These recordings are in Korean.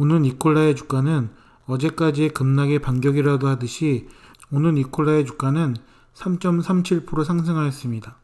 오늘 니콜라의 주가는 어제까지의 급락의 반격이라도 하듯이 오늘 니콜라의 주가는 3.37% 상승하였습니다.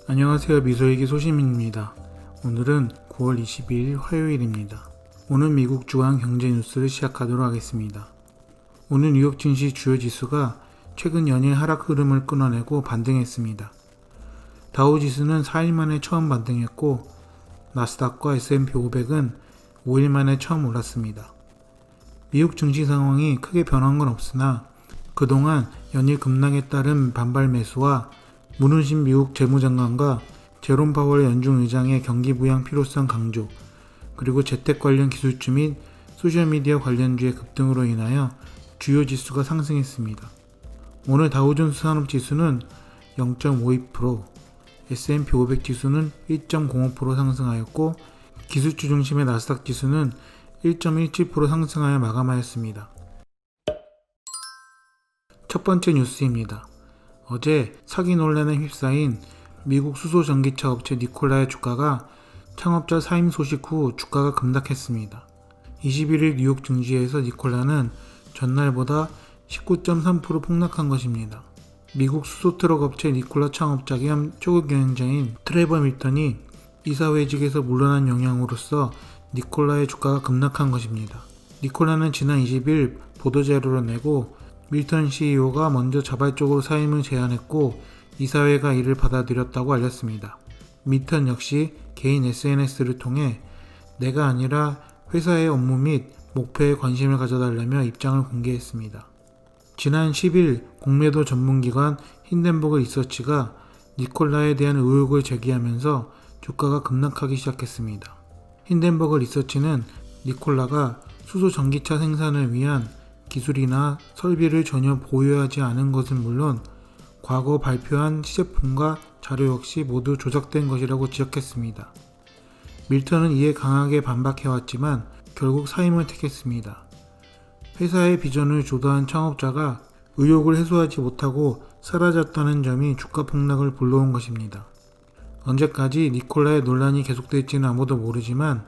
안녕하세요. 미소일기 소시민입니다. 오늘은 9월 22일 화요일입니다. 오늘 미국 주간 경제 뉴스를 시작하도록 하겠습니다. 오늘 뉴욕 증시 주요 지수가 최근 연일 하락 흐름을 끊어내고 반등했습니다. 다우 지수는 4일 만에 처음 반등했고 나스닥과 S&P 500은 5일 만에 처음 올랐습니다. 미국 증시 상황이 크게 변한 건 없으나 그동안 연일 급락에 따른 반발 매수와 문훈신 미국 재무장관과 제롬 파월 연준 의장의 경기 부양 필요성 강조, 그리고 재택 관련 기술주 및 소셜미디어 관련주의 급등으로 인하여 주요 지수가 상승했습니다. 오늘 다우존스 산업지수는 0.52%, S&P 500 지수는 1.05% 상승하였고 기술주 중심의 나스닥 지수는 1.17% 상승하여 마감하였습니다. 첫 번째 뉴스입니다. 어제 사기 논란에 휩싸인 미국 수소 전기차 업체 니콜라의 주가가 창업자 사임 소식 후 주가가 급락했습니다. 21일 뉴욕 증시에서 니콜라는 전날보다 19.3% 폭락한 것입니다. 미국 수소트럭 업체 니콜라 창업자 겸 초기 경영자인 트레버 밀턴이 이사회직에서 물러난 영향으로서 니콜라의 주가가 급락한 것입니다. 니콜라는 지난 20일 보도자료를 내고 밀턴 CEO가 먼저 자발적으로 사임을 제안했고 이사회가 이를 받아들였다고 알렸습니다. 밀턴 역시 개인 SNS를 통해 내가 아니라 회사의 업무 및 목표에 관심을 가져달라며 입장을 공개했습니다. 지난 10일 공매도 전문기관 힌덴버그 리서치가 니콜라에 대한 의혹을 제기하면서 주가가 급락하기 시작했습니다. 힌덴버그 리서치는 니콜라가 수소 전기차 생산을 위한 기술이나 설비를 전혀 보유하지 않은 것은 물론 과거 발표한 시제품과 자료 역시 모두 조작된 것이라고 지적했습니다. 밀턴은 이에 강하게 반박해왔지만 결국 사임을 택했습니다. 회사의 비전을 주도한 창업자가 의혹을 해소하지 못하고 사라졌다는 점이 주가 폭락을 불러온 것입니다. 언제까지 니콜라의 논란이 계속될지는 아무도 모르지만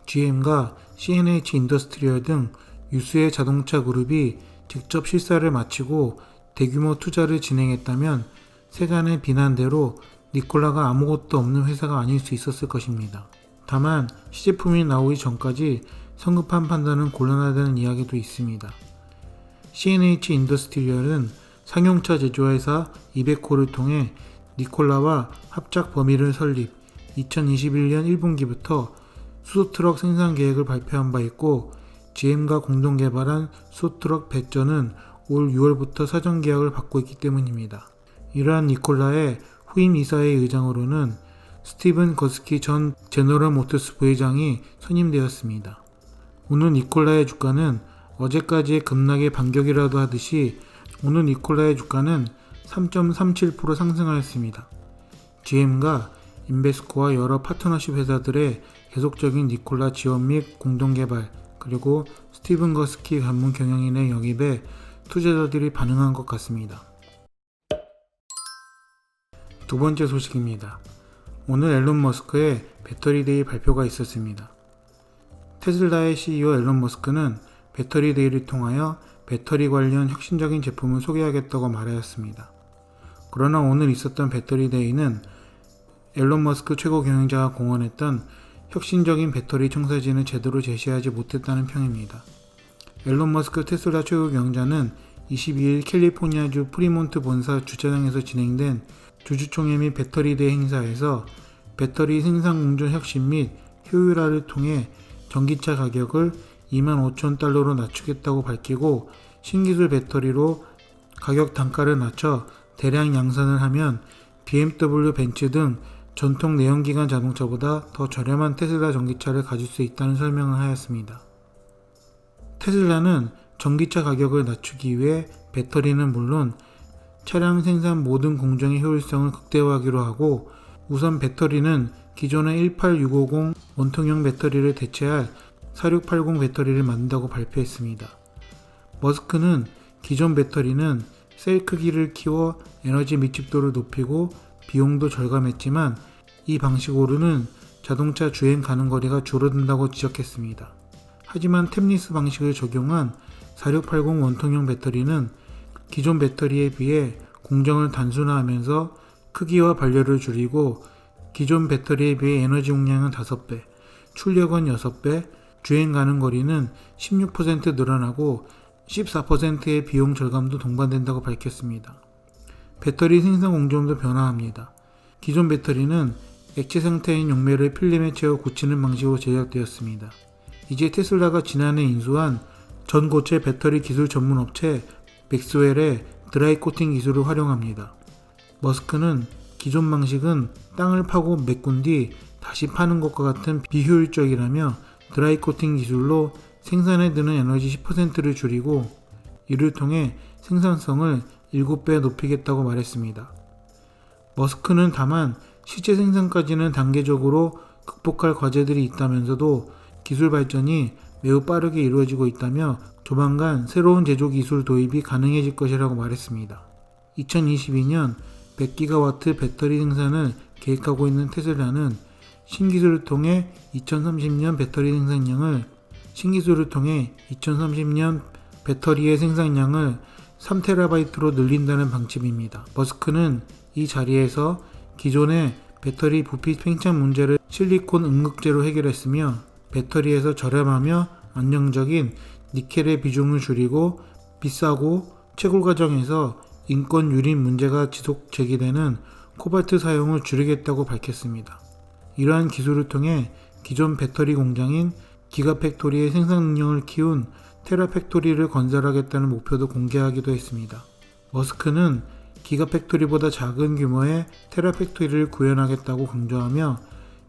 GM과 CNH 인더스트리얼 등 유수의 자동차 그룹이 직접 실사를 마치고 대규모 투자를 진행했다면 세간의 비난대로 니콜라가 아무것도 없는 회사가 아닐 수 있었을 것입니다. 다만 시제품이 나오기 전까지 성급한 판단은 곤란하다는 이야기도 있습니다. CNH 인더스트리얼은 상용차 제조회사 이베코를 통해 니콜라와 합작 범위를 설립, 2021년 1분기부터 수소트럭 생산 계획을 발표한 바 있고 GM과 공동 개발한 수소트럭 배전은 올 6월부터 사전 계약을 받고 있기 때문입니다. 이러한 니콜라의 후임 이사회 의장으로는 스티븐 거스키 전 제너럴 모터스 부회장이 선임되었습니다. 오늘 니콜라의 주가는 어제까지의 급락의 반격이라도 하듯이 오늘 니콜라의 주가는 3.37% 상승하였습니다. GM과 인베스코와 여러 파트너십 회사들의 계속적인 니콜라 지원 및 공동개발, 그리고 스티븐 거스키 전문 경영인의 영입에 투자자들이 반응한 것 같습니다. 두 번째 소식입니다. 오늘 앨런 머스크의 배터리데이 발표가 있었습니다. 테슬라의 CEO 앨런 머스크는 배터리데이를 통하여 배터리 관련 혁신적인 제품을 소개하겠다고 말하였습니다. 그러나 오늘 있었던 배터리데이는 앨런 머스크 최고 경영자가 공언했던 혁신적인 배터리 청사진을 제대로 제시하지 못했다는 평입니다. 앨런 머스크 테슬라 최고 경영자는 22일 캘리포니아주 프리몬트 본사 주차장에서 진행된 주주총회 및 배터리데이 행사에서 배터리 생산 공정 혁신 및 효율화를 통해 전기차 가격을 25,000달러로 낮추겠다고 밝히고 신기술 배터리로 가격 단가를 낮춰 대량 양산을 하면 BMW, 벤츠 등 전통 내연기관 자동차보다 더 저렴한 테슬라 전기차를 가질 수 있다는 설명을 하였습니다. 테슬라는 전기차 가격을 낮추기 위해 배터리는 물론 차량 생산 모든 공정의 효율성을 극대화하기로 하고 우선 배터리는 기존의 18650 원통형 배터리를 대체할 4680 배터리를 만든다고 발표했습니다. 머스크는 기존 배터리는 셀 크기를 키워 에너지 밀집도를 높이고 비용도 절감했지만 이 방식으로는 자동차 주행 가능 거리가 줄어든다고 지적했습니다. 하지만 템리스 방식을 적용한 4680 원통형 배터리는 기존 배터리에 비해 공정을 단순화하면서 크기와 발열을 줄이고 기존 배터리에 비해 에너지 용량은 5배, 출력은 6배, 주행 가능 거리는 16% 늘어나고 14%의 비용 절감도 동반된다고 밝혔습니다. 배터리 생산 공정도 변화합니다. 기존 배터리는 액체 상태인 용매를 필름에 채워 굳히는 방식으로 제작되었습니다. 이제 테슬라가 지난해 인수한 전고체 배터리 기술 전문 업체 맥스웰의 드라이 코팅 기술을 활용합니다. 머스크는 기존 방식은 땅을 파고 메꾼 뒤 다시 파는 것과 같은 비효율적이라며 드라이 코팅 기술로 생산에 드는 에너지 10%를 줄이고 이를 통해 생산성을 7배 높이겠다고 말했습니다. 머스크는 다만 실제 생산까지는 단계적으로 극복할 과제들이 있다면서도 기술 발전이 매우 빠르게 이루어지고 있다며 조만간 새로운 제조 기술 도입이 가능해질 것이라고 말했습니다. 2022년 100기가와트 배터리 생산을 계획하고 있는 테슬라는 신기술을 통해 2030년 배터리의 생산량을 3TB로 늘린다는 방침입니다. 머스크는 이 자리에서 기존의 배터리 부피 팽창 문제를 실리콘 음극재로 해결했으며 배터리에서 저렴하며 안정적인 니켈의 비중을 줄이고 비싸고 채굴 과정에서 인권 유린 문제가 지속 제기되는 코발트 사용을 줄이겠다고 밝혔습니다. 이러한 기술을 통해 기존 배터리 공장인 기가팩토리의 생산 능력을 키운 테라팩토리를 건설하겠다는 목표도 공개하기도 했습니다. 머스크는 기가팩토리보다 작은 규모의 테라팩토리를 구현하겠다고 강조하며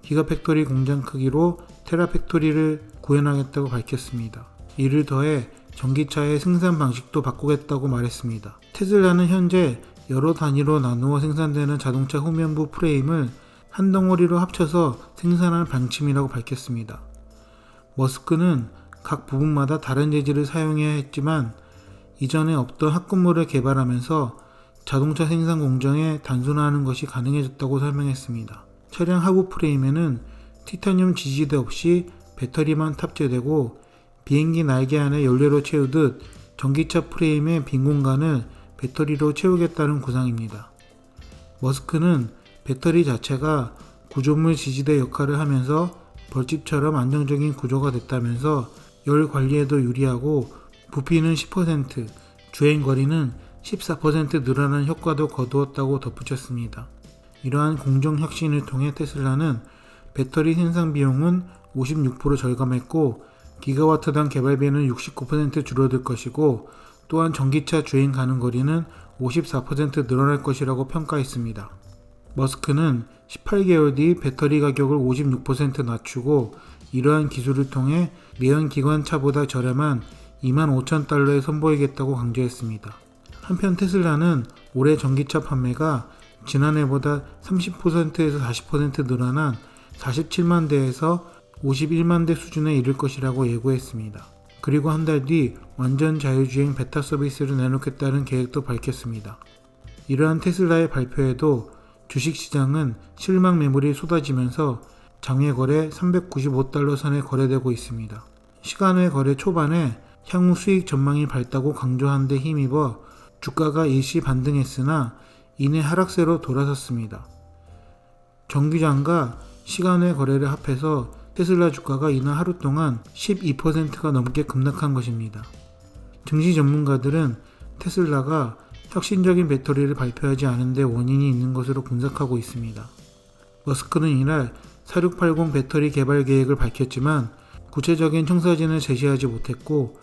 기가팩토리 공장 크기로 테라팩토리를 구현하겠다고 밝혔습니다. 이를 더해 전기차의 생산 방식도 바꾸겠다고 말했습니다. 테슬라는 현재 여러 단위로 나누어 생산되는 자동차 후면부 프레임을 한 덩어리로 합쳐서 생산할 방침이라고 밝혔습니다. 머스크는 각 부분마다 다른 재질을 사용해야 했지만 이전에 없던 합금물을 개발하면서 자동차 생산 공정에 단순화하는 것이 가능해졌다고 설명했습니다. 차량 하부 프레임에는 티타늄 지지대 없이 배터리만 탑재되고 비행기 날개 안에 연료로 채우듯 전기차 프레임의 빈 공간을 배터리로 채우겠다는 구상입니다. 머스크는 배터리 자체가 구조물 지지대 역할을 하면서 벌집처럼 안정적인 구조가 됐다면서 열 관리에도 유리하고 부피는 10%, 주행거리는 14% 늘어난 효과도 거두었다고 덧붙였습니다. 이러한 공정 혁신을 통해 테슬라는 배터리 생산 비용은 56% 절감했고 기가와트당 개발비는 69% 줄어들 것이고 또한 전기차 주행 가능 거리는 54% 늘어날 것이라고 평가했습니다. 머스크는 18개월 뒤 배터리 가격을 56% 낮추고 이러한 기술을 통해 내연기관차보다 저렴한 25,000달러에 선보이겠다고 강조했습니다. 한편 테슬라는 올해 전기차 판매가 지난해보다 30%에서 40% 늘어난 47만 대에서 51만 대 수준에 이를 것이라고 예고했습니다. 그리고 한 달 뒤 완전 자율주행 베타 서비스를 내놓겠다는 계획도 밝혔습니다. 이러한 테슬라의 발표에도 주식시장은 실망 매물이 쏟아지면서 장외 거래 395달러 선에 거래되고 있습니다. 시간외 거래 초반에 향후 수익 전망이 밝다고 강조한 데 힘입어 주가가 일시 반등했으나 이내 하락세로 돌아섰습니다. 정규장과 시간외 거래를 합해서 테슬라 주가가 이날 하루 동안 12%가 넘게 급락한 것입니다. 증시 전문가들은 테슬라가 혁신적인 배터리를 발표하지 않은 데 원인이 있는 것으로 분석하고 있습니다. 머스크는 이날 4680 배터리 개발 계획을 밝혔지만 구체적인 청사진을 제시하지 못했고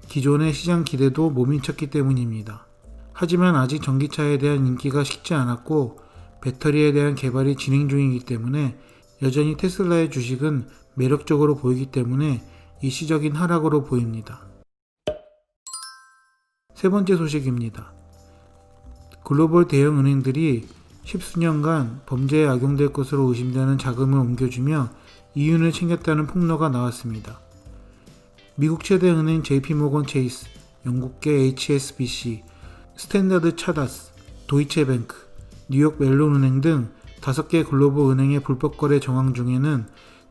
기존의 시장 기대도 못 미쳤기 때문입니다. 하지만 아직 전기차에 대한 인기가 식지 않았고 배터리에 대한 개발이 진행 중이기 때문에 여전히 테슬라의 주식은 매력적으로 보이기 때문에 일시적인 하락으로 보입니다. 세 번째 소식입니다. 글로벌 대형 은행들이 십수년간 범죄에 악용될 것으로 의심되는 자금을 옮겨주며 이윤을 챙겼다는 폭로가 나왔습니다. 미국 최대 은행 JP모건 체이스, 영국계 HSBC, 스탠다드 차다스, 도이체뱅크, 뉴욕 멜론 은행 등 5개 글로벌 은행의 불법 거래 정황 중에는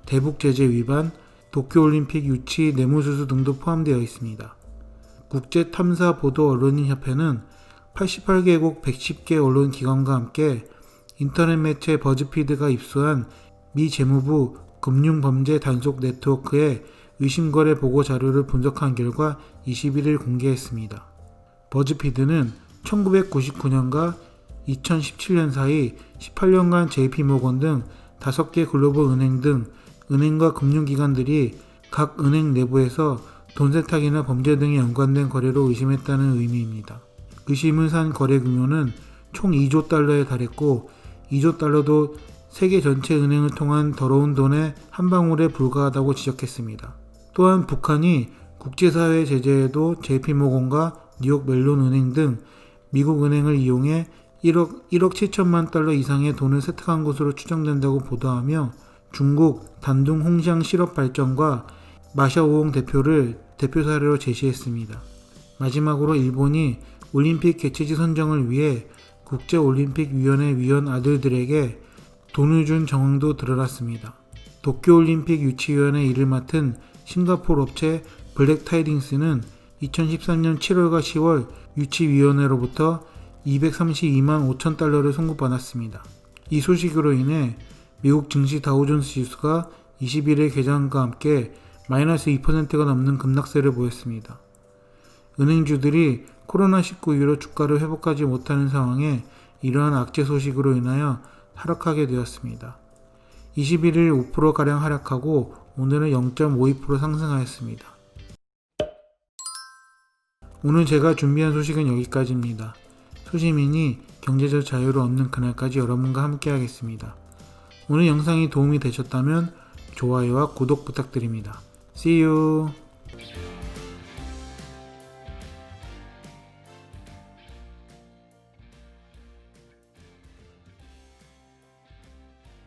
대북 제재 위반, 도쿄올림픽 유치 뇌물수수 등도 포함되어 있습니다. 국제탐사보도언론인협회는 88개국 110개 언론기관과 함께 인터넷 매체 버즈피드가 입수한 미 재무부 금융범죄 단속 네트워크의 의심거래 보고 자료를 분석한 결과 21일 공개했습니다. 버즈피드는 1999년과 2017년 사이 18년간 JP모건 등 5개 글로벌 은행 등 은행과 금융기관들이 각 은행 내부에서 돈 세탁이나 범죄 등에 연관된 거래로 의심했다는 의미입니다. 의심을 산 거래 규모는 총 2조 달러에 달했고 2조 달러도 세계 전체 은행을 통한 더러운 돈의 한 방울에 불과하다고 지적했습니다. 또한 북한이 국제사회 제재에도 JP모건과 뉴욕 멜론 은행 등 미국 은행을 이용해 1억 7천만 달러 이상의 돈을 세탁한 것으로 추정된다고 보도하며 중국 단둥 홍시ang 실업 발전과 마샤오홍 대표를 대표 사례로 제시했습니다. 마지막으로 일본이 올림픽 개최지 선정을 위해 국제올림픽위원회 위원 아들들에게 돈을 준 정황도 드러났습니다. 도쿄올림픽 유치위원회 일을 맡은 싱가포르 업체 블랙타이딩스는 2013년 7월과 10월 유치위원회로부터 232만 5천 달러를 송금받았습니다. 이 소식으로 인해 미국 증시 다우존스 지수가 21일 개장과 함께 마이너스 2%가 넘는 급락세를 보였습니다. 은행주들이 코로나19 이후로 주가를 회복하지 못하는 상황에 이러한 악재 소식으로 인하여 하락하게 되었습니다. 21일 5%가량 하락하고 오늘은 0.52% 상승하였습니다. 오늘 제가 준비한 소식은 여기까지입니다. 소시민이 경제적 자유를 얻는 그날까지 여러분과 함께 하겠습니다. 오늘 영상이 도움이 되셨다면 좋아요와 구독 부탁드립니다. See you!